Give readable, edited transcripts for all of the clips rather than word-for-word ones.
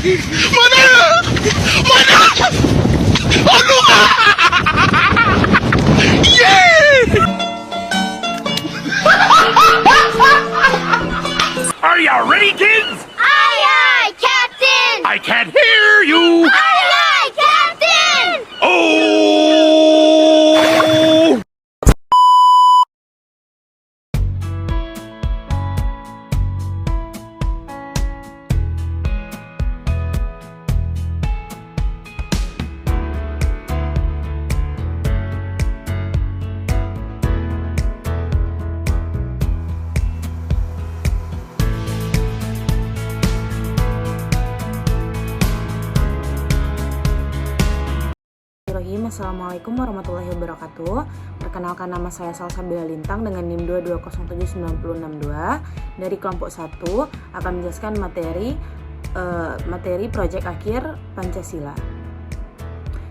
Mana? Mana? Aduh! Yeah! Are you ready, kids? Aye, aye, Captain! I can't hear you. Aye, aye, Captain! Oh! Assalamualaikum warahmatullahi wabarakatuh. Perkenalkan, nama saya Salsabila Lintang dengan NIM 2207962 dari kelompok 1 akan menjelaskan materi proyek akhir Pancasila.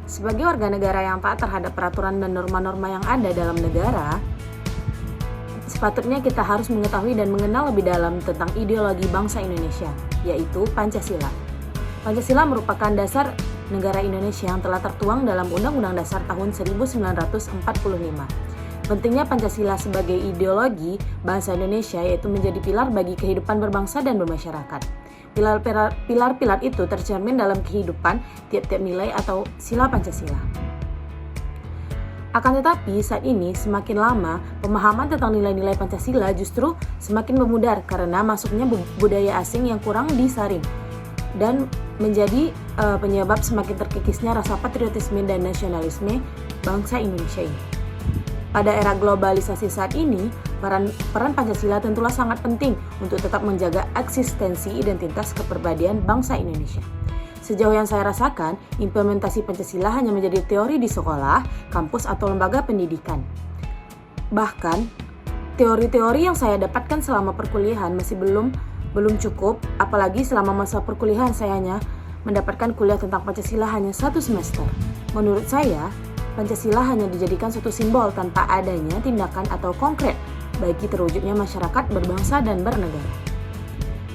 Sebagai warga negara yang taat terhadap peraturan dan norma-norma yang ada dalam negara, sepatutnya kita harus mengetahui dan mengenal lebih dalam tentang ideologi bangsa Indonesia, yaitu Pancasila. Pancasila merupakan dasar negara Indonesia yang telah tertuang dalam Undang-Undang Dasar tahun 1945. Pentingnya Pancasila sebagai ideologi bangsa Indonesia yaitu menjadi pilar bagi kehidupan berbangsa dan bermasyarakat. Pilar-pilar itu tercermin dalam kehidupan tiap-tiap nilai atau sila Pancasila. Akan tetapi saat ini semakin lama pemahaman tentang nilai-nilai Pancasila justru semakin memudar karena masuknya budaya asing yang kurang disaring dan menjadi penyebab semakin terkikisnya rasa patriotisme dan nasionalisme bangsa Indonesia ini. Pada era globalisasi saat ini, peran Pancasila tentulah sangat penting untuk tetap menjaga eksistensi identitas kepribadian bangsa Indonesia. Sejauh yang saya rasakan, implementasi Pancasila hanya menjadi teori di sekolah, kampus, atau lembaga pendidikan. Bahkan, teori-teori yang saya dapatkan selama perkuliahan masih belum cukup, apalagi selama masa perkuliahan saya hanya mendapatkan kuliah tentang Pancasila hanya 1 semester. Menurut saya, Pancasila hanya dijadikan suatu simbol tanpa adanya tindakan atau konkret bagi terwujudnya masyarakat berbangsa dan bernegara.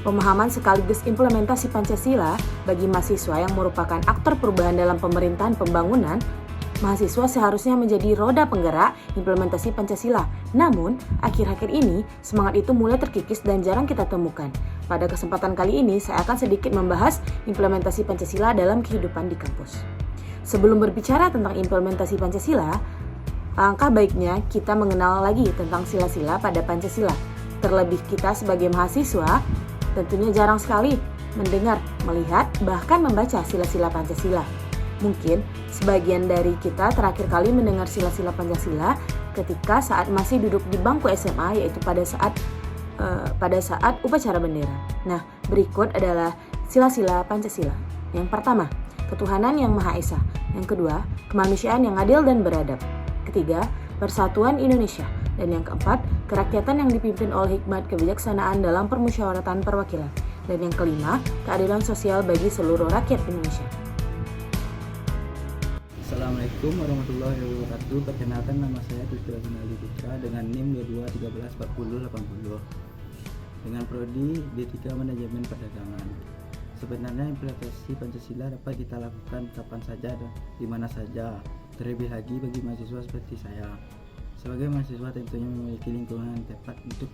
Pemahaman sekaligus implementasi Pancasila bagi mahasiswa yang merupakan aktor perubahan dalam pemerintahan pembangunan, mahasiswa seharusnya menjadi roda penggerak implementasi Pancasila. Namun, akhir-akhir ini semangat itu mulai terkikis dan jarang kita temukan. Pada kesempatan kali ini, saya akan sedikit membahas implementasi Pancasila dalam kehidupan di kampus. Sebelum berbicara tentang implementasi Pancasila, alangkah baiknya kita mengenal lagi tentang sila-sila pada Pancasila. Terlebih kita sebagai mahasiswa, tentunya jarang sekali mendengar, melihat, bahkan membaca sila-sila Pancasila. Mungkin sebagian dari kita terakhir kali mendengar sila-sila Pancasila ketika saat masih duduk di bangku SMA, yaitu pada saat upacara bendera. Nah, berikut adalah sila-sila Pancasila. Yang pertama, ketuhanan yang Maha Esa. Yang kedua, kemanusiaan yang adil dan beradab. Ketiga, persatuan Indonesia. Dan yang keempat, kerakyatan yang dipimpin oleh hikmat kebijaksanaan dalam permusyawaratan perwakilan. Dan yang kelima, keadilan sosial bagi seluruh rakyat Indonesia. Assalamualaikum warahmatullahi wabarakatuh. Perkenalkan, nama saya Tutu Agunali Putra dengan NIM 22134080 dengan prodi D3 Manajemen Perdagangan. Sebenarnya implementasi Pancasila dapat kita lakukan kapan saja dan di mana saja, terlebih lagi bagi mahasiswa seperti saya. Sebagai mahasiswa tentunya memiliki lingkungan yang tepat untuk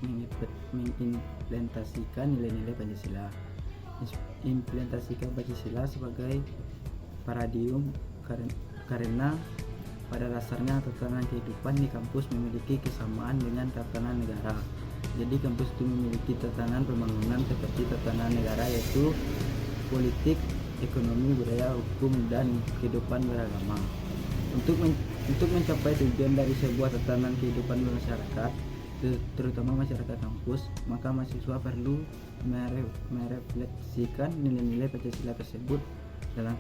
mengimplementasikan nilai-nilai Pancasila. Implementasikan Pancasila sebagai paradigma karena pada dasarnya tatanan kehidupan di kampus memiliki kesamaan dengan tatanan negara. Jadi kampus itu memiliki tatanan pembangunan seperti tatanan negara, yaitu politik, ekonomi, budaya, hukum, dan kehidupan beragama. Untuk mencapai tujuan dari sebuah tatanan kehidupan masyarakat, terutama masyarakat kampus, maka mahasiswa perlu merefleksikan nilai-nilai Pancasila tersebut dalam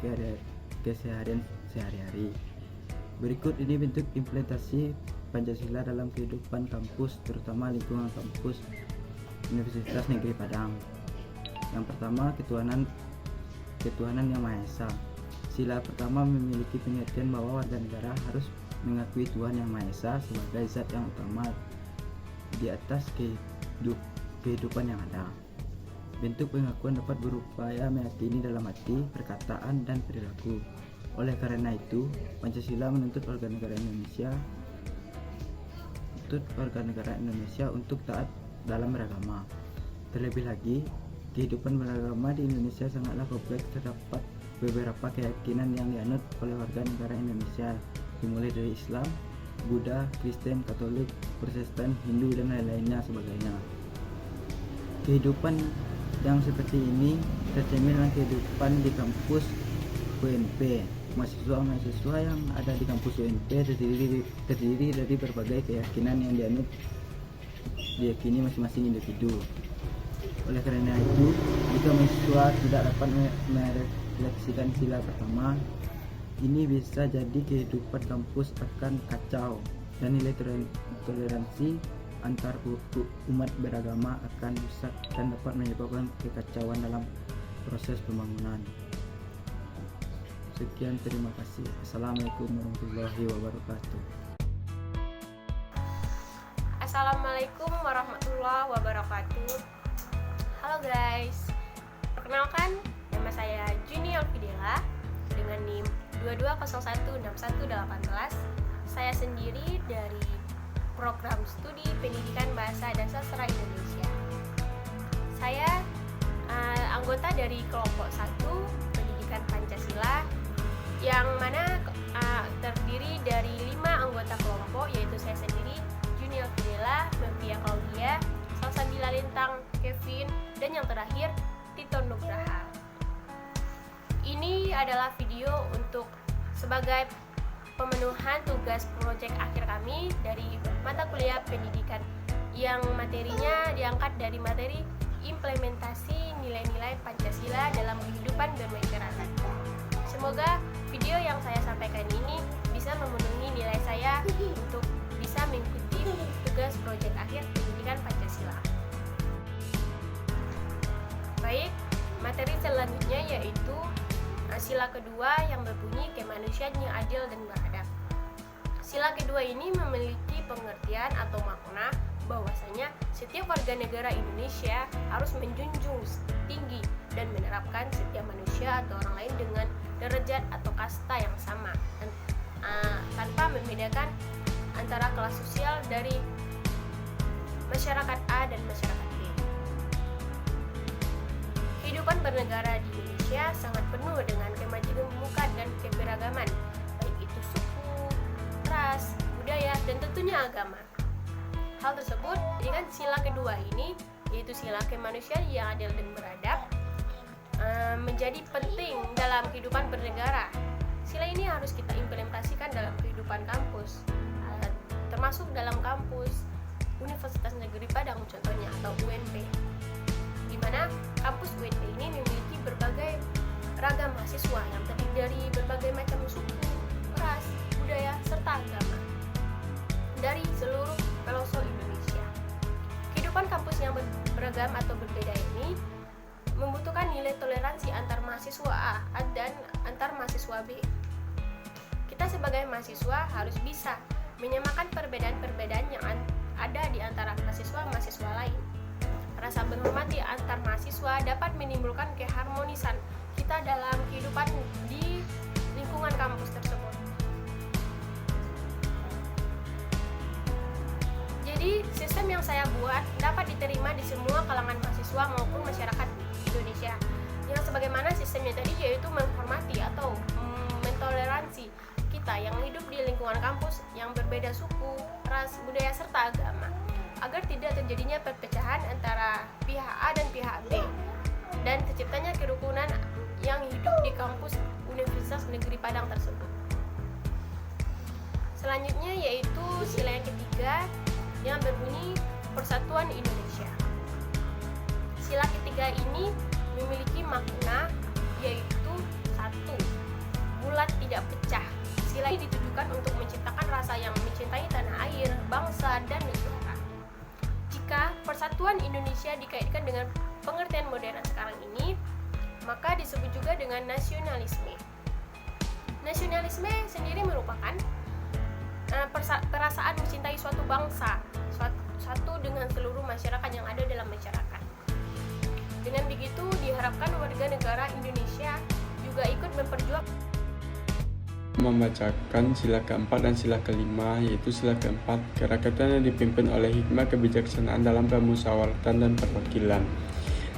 keseharian sehari-hari. Berikut ini bentuk implementasi Pancasila dalam kehidupan kampus, terutama lingkungan kampus Universitas Negeri Padang. Yang pertama, ketuhanan yang Maha Esa. Sila pertama memiliki pengertian bahwa warga negara harus mengakui Tuhan yang Maha Esa sebagai zat yang utama di atas kehidupan yang ada. Bentuk pengakuan dapat berupaya meyakini dalam hati, perkataan, dan perilaku. Oleh karena itu, Pancasila menuntut warga negara Indonesia untuk taat dalam beragama. Terlebih lagi, kehidupan beragama di Indonesia sangatlah kompleks. Terdapat beberapa keyakinan yang dianut oleh warga negara Indonesia, dimulai dari Islam, Buddha, Kristen, Katolik, Protestan, Hindu, dan lain-lainnya sebagainya. Kehidupan yang seperti ini tercermin dalam kehidupan di kampus UNP. Mahasiswa yang ada di kampus UNP terdiri dari berbagai keyakinan yang diyakini masing-masing individu. Oleh karena itu, jika mahasiswa tidak dapat merefleksikan sila pertama, ini bisa jadi kehidupan kampus akan kacau dan nilai toleransi antar umat beragama akan rusak dan dapat menyebabkan kekacauan dalam proses pembangunan. Sekian, terima kasih. Assalamualaikum warahmatullahi wabarakatuh. Assalamualaikum warahmatullahi wabarakatuh. Halo guys, perkenalkan, nama saya Juni Alfidela dengan NIM 22016118. Saya sendiri dari Program Studi Pendidikan Bahasa dan Sastra Indonesia. Saya anggota dari kelompok 1 Pendidikan Pancasila, yang mana terdiri dari 5 anggota kelompok, yaitu saya sendiri, Juni Alfidela, Mempia Claudia, Salsabila Lintang, Kevin, dan yang terakhir Tito Nugraha. Ini adalah video untuk sebagai pemenuhan tugas proyek akhir kami dari mata kuliah pendidikan yang materinya diangkat dari materi implementasi nilai-nilai Pancasila dalam kehidupan bermasyarakat. Semoga video yang saya sampaikan ini bisa memenuhi nilai saya untuk bisa mengikuti tugas proyek akhir pendidikan Pancasila. Baik, materi selanjutnya yaitu sila kedua yang berbunyi kemanusiaan yang adil dan beradab. Sila kedua ini memiliki pengertian atau makna bahwasanya setiap warga negara Indonesia harus menjunjung tinggi dan menerapkan setiap manusia atau orang lain dengan derajat atau kasta yang sama, tanpa membedakan antara kelas sosial dari masyarakat A dan masyarakat B. Kehidupan bernegara di Indonesia sangat penuh dengan kemajemukan dan keberagaman, baik itu suku, ras, budaya, dan tentunya agama. Hal tersebut jadikan sila kedua ini, yaitu sila kemanusiaan yang adil dan beradab, menjadi penting dalam kehidupan bernegara. Sila ini harus kita implementasikan dalam kehidupan kampus, termasuk dalam kampus Universitas Negeri Padang contohnya, atau UNP, di mana kampus UNP ini memiliki berbagai ragam mahasiswa yang terdiri dari berbagai macam suku, ras, budaya, serta agama dari seluruh pelosok Indonesia. Kehidupan kampus yang beragam atau berbeda ini membutuhkan nilai toleransi antar mahasiswa A dan antar mahasiswa B. Kita sebagai mahasiswa harus bisa menyamakan perbedaan-perbedaan yang ada di antara mahasiswa-mahasiswa lain. Rasa menghormati antar mahasiswa dapat menimbulkan keharmonisan kita dalam kehidupan di lingkungan kampus tersebut. Jadi, sistem yang saya buat dapat diterima di semua kalangan mahasiswa maupun masyarakat Indonesia. Yang sebagaimana sistemnya tadi, yaitu menghormati atau mentoleransi kita yang hidup di lingkungan kampus yang berbeda suku, ras, budaya, serta agama, agar tidak terjadinya perpecahan antara pihak A dan pihak B, dan terciptanya kerukunan yang hidup di kampus Universitas Negeri Padang tersebut. Selanjutnya yaitu sila yang ketiga yang berbunyi Persatuan Indonesia. Sila ketiga ini memiliki makna yaitu 1. Bulat tidak pecah. Sila ini ditujukan untuk menciptakan rasa yang mencintai tanah air, bangsa, dan negara. Jika Persatuan Indonesia dikaitkan dengan pengertian modern sekarang ini, maka disebut juga dengan nasionalisme. Nasionalisme sendiri merupakan perasaan mencintai suatu bangsa, suatu dengan seluruh masyarakat yang ada dalam masyarakat. Dengan begitu, diharapkan warga negara Indonesia juga ikut memperjuangkan membacakan sila keempat dan sila kelima, yaitu sila keempat, kerakyatan yang dipimpin oleh hikmah kebijaksanaan dalam permusyawaratan dan perwakilan.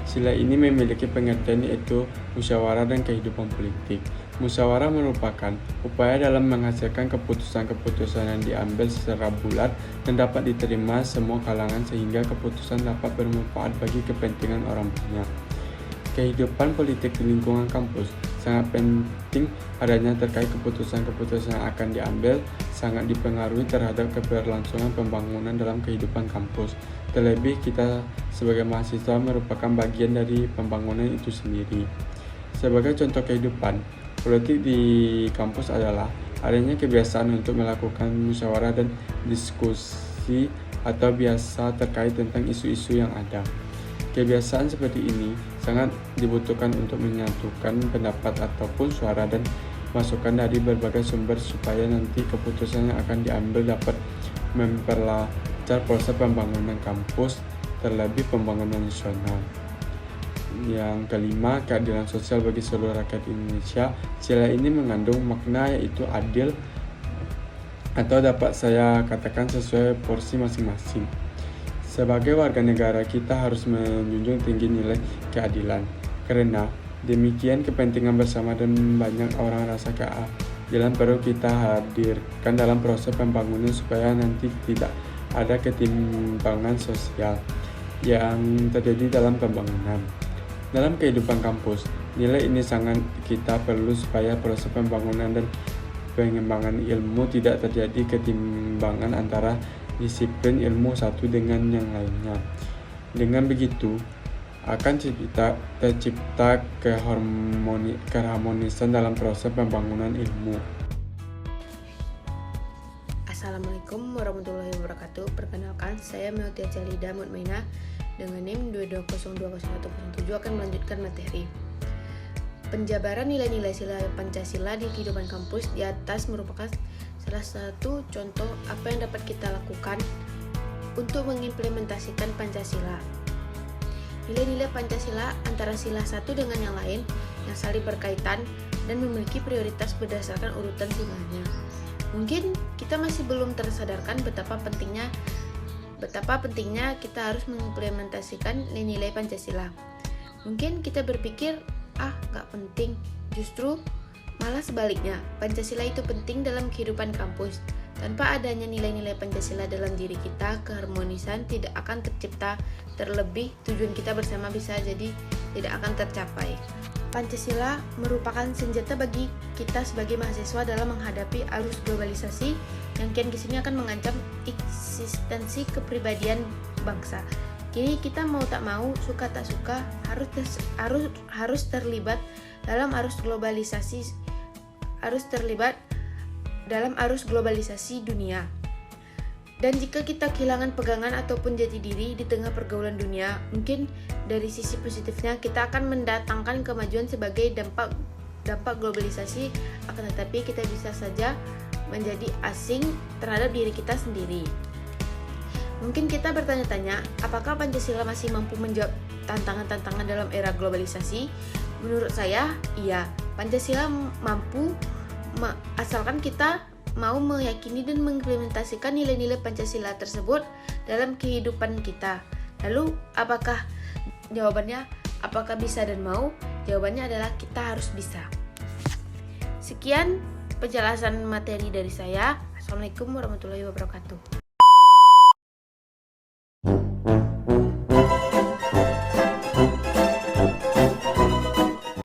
Sila ini memiliki pengertian yaitu musyawarah dan kehidupan politik. Musyawarah merupakan upaya dalam menghasilkan keputusan-keputusan yang diambil secara bulat dan dapat diterima semua kalangan sehingga keputusan dapat bermanfaat bagi kepentingan orang banyak. Kehidupan politik di lingkungan kampus sangat penting adanya terkait keputusan-keputusan yang akan diambil sangat dipengaruhi terhadap keberlangsungan pembangunan dalam kehidupan kampus. Terlebih kita sebagai mahasiswa merupakan bagian dari pembangunan itu sendiri. Sebagai contoh kehidupan politik di kampus adalah adanya kebiasaan untuk melakukan musyawarah dan diskusi atau biasa terkait tentang isu-isu yang ada. Kebiasaan seperti ini sangat dibutuhkan untuk menyatukan pendapat ataupun suara dan masukan dari berbagai sumber supaya nanti keputusan yang akan diambil dapat memperlancar proses pembangunan kampus, terlebih pembangunan nasional. Yang kelima, keadilan sosial bagi seluruh rakyat Indonesia. Sila ini mengandung makna yaitu adil atau dapat saya katakan sesuai porsi masing-masing. Sebagai warga negara, kita harus menjunjung tinggi nilai keadilan. Karena demikian kepentingan bersama dan banyak orang rasa keadilan perlu kita hadirkan dalam proses pembangunan supaya nanti tidak ada ketimpangan sosial yang terjadi dalam pembangunan. Dalam kehidupan kampus, nilai ini sangat kita perlu supaya proses pembangunan dan pengembangan ilmu tidak terjadi ketimpangan antara disiplin ilmu satu dengan yang lainnya. Dengan begitu, akan tercipta keharmonisan dalam proses pembangunan ilmu. Assalamualaikum warahmatullahi wabarakatuh. Perkenalkan, saya Meltia Jalida Mutmainah dengan NIM 2202017 akan melanjutkan materi. Penjabaran nilai-nilai sila Pancasila di kehidupan kampus di atas merupakan salah satu contoh apa yang dapat kita lakukan untuk mengimplementasikan Pancasila. Nilai-nilai Pancasila antara sila satu dengan yang lain yang saling berkaitan dan memiliki prioritas berdasarkan urutan silanya. Mungkin kita masih belum tersadarkan betapa pentingnya kita harus mengimplementasikan nilai-nilai Pancasila. Mungkin kita berpikir, gak penting. Justru malah sebaliknya, Pancasila itu penting dalam kehidupan kampus. Tanpa adanya nilai-nilai Pancasila dalam diri kita, keharmonisan tidak akan tercipta. Terlebih, tujuan kita bersama bisa jadi tidak akan tercapai. Pancasila merupakan senjata bagi kita sebagai mahasiswa dalam menghadapi arus globalisasi yang kian kesini akan mengancam eksistensi kepribadian bangsa. Jadi kita mau tak mau, suka tak suka, harus terlibat dalam arus globalisasi dunia. Dan jika kita kehilangan pegangan ataupun jati diri di tengah pergaulan dunia, mungkin dari sisi positifnya kita akan mendatangkan kemajuan sebagai dampak globalisasi, akan tetapi kita bisa saja menjadi asing terhadap diri kita sendiri. Mungkin kita bertanya-tanya, apakah Pancasila masih mampu menjawab tantangan-tantangan dalam era globalisasi? Menurut saya, iya. Pancasila mampu asalkan kita mau meyakini dan mengimplementasikan nilai-nilai Pancasila tersebut dalam kehidupan kita. Lalu, jawabannya apakah bisa dan mau? Jawabannya adalah kita harus bisa. Sekian penjelasan materi dari saya. Assalamualaikum warahmatullahi wabarakatuh.